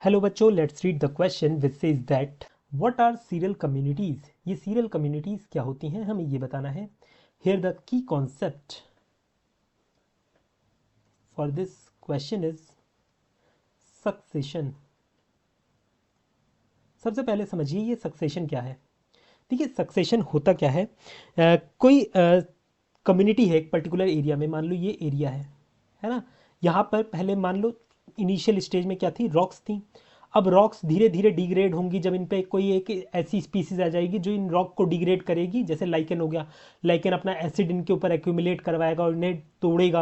Hello बच्चों, let's read the question which says that what are seral communities. ये seral communities क्या होती हैं, हमें ये बताना है। Here the key concept for this question is succession. सबसे पहले समझिए ये सक्सेशन क्या है। देखिए सक्सेशन होता क्या है। कोई कम्युनिटी है एक पर्टिकुलर एरिया में, मान लो ये एरिया है ना। यहाँ पर पहले मान लो इनिशियल स्टेज में क्या थी, रॉक्स थी। अब रॉक्स धीरे धीरे डिग्रेड होंगी जब इन पे कोई एक ऐसी स्पीसीज आ जाएगी जो इन रॉक को डिग्रेड करेगी, जैसे लाइकेन हो गया। लाइकेन अपना एसिड इनके ऊपर एक्यूमुलेट करवाएगा और इन्हें तोड़ेगा,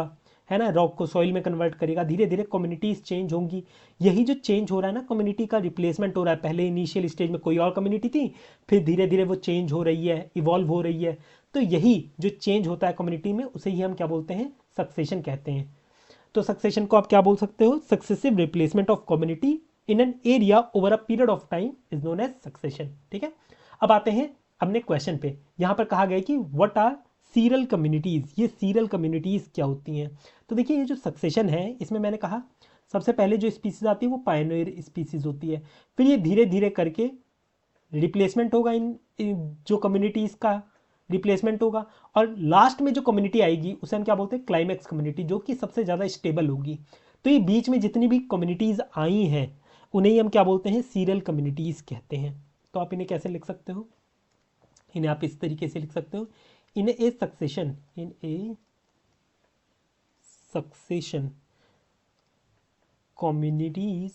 है ना, रॉक को सॉइल में कन्वर्ट करेगा। धीरे धीरे कम्युनिटीज चेंज होंगी। यही जो चेंज हो रहा है ना, कम्युनिटी का रिप्लेसमेंट हो रहा है। पहले इनिशियल स्टेज में कोई और कम्युनिटी थी, फिर धीरे धीरे वो चेंज हो रही है, इवॉल्व हो रही है। तो यही जो चेंज होता है कम्युनिटी में, उसे ही हम क्या बोलते हैं, सक्सेशन कहते हैं। तो सक्सेशन को आप क्या बोल सकते हो, successive replacement of community in an area over a period of time is known as succession. ठीक है। अब आते हैं अपने क्वेश्चन पे। यहां पर कहा गया कि व्हाट आर सीरियल कम्युनिटीज। ये सीरियल कम्युनिटीज क्या होती हैं। तो देखिए ये जो सक्सेशन है, इसमें मैंने कहा सबसे पहले जो स्पीसीज आती है वो पायनियर स्पीसीज होती है। फिर ये धीरे धीरे करके रिप्लेसमेंट होगा, इन जो कम्युनिटीज़ का रिप्लेसमेंट होगा। और लास्ट में जो कम्युनिटी आएगी उसे हम क्या बोलते हैं, क्लाइमैक्स कम्युनिटी, जो कि सबसे ज़्यादा स्टेबल होगी। तो ये बीच में जितनी भी कम्युनिटीज़ आई हैं उन्हें ही हम क्या बोलते हैं, सीरियल कम्युनिटीज़ कहते हैं। तो आप इन्हें कैसे लिख सकते हो, इन्हें आप इस तरीके से लिख सकते हो, in a succession, in a succession communities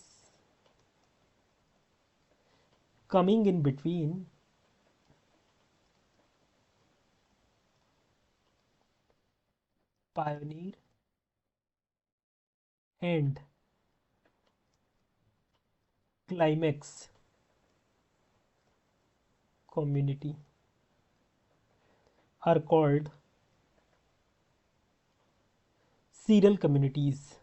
coming in between pioneer and climax community are called serial communities।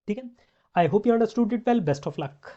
ठीक है। I hope you understood it well, best of luck.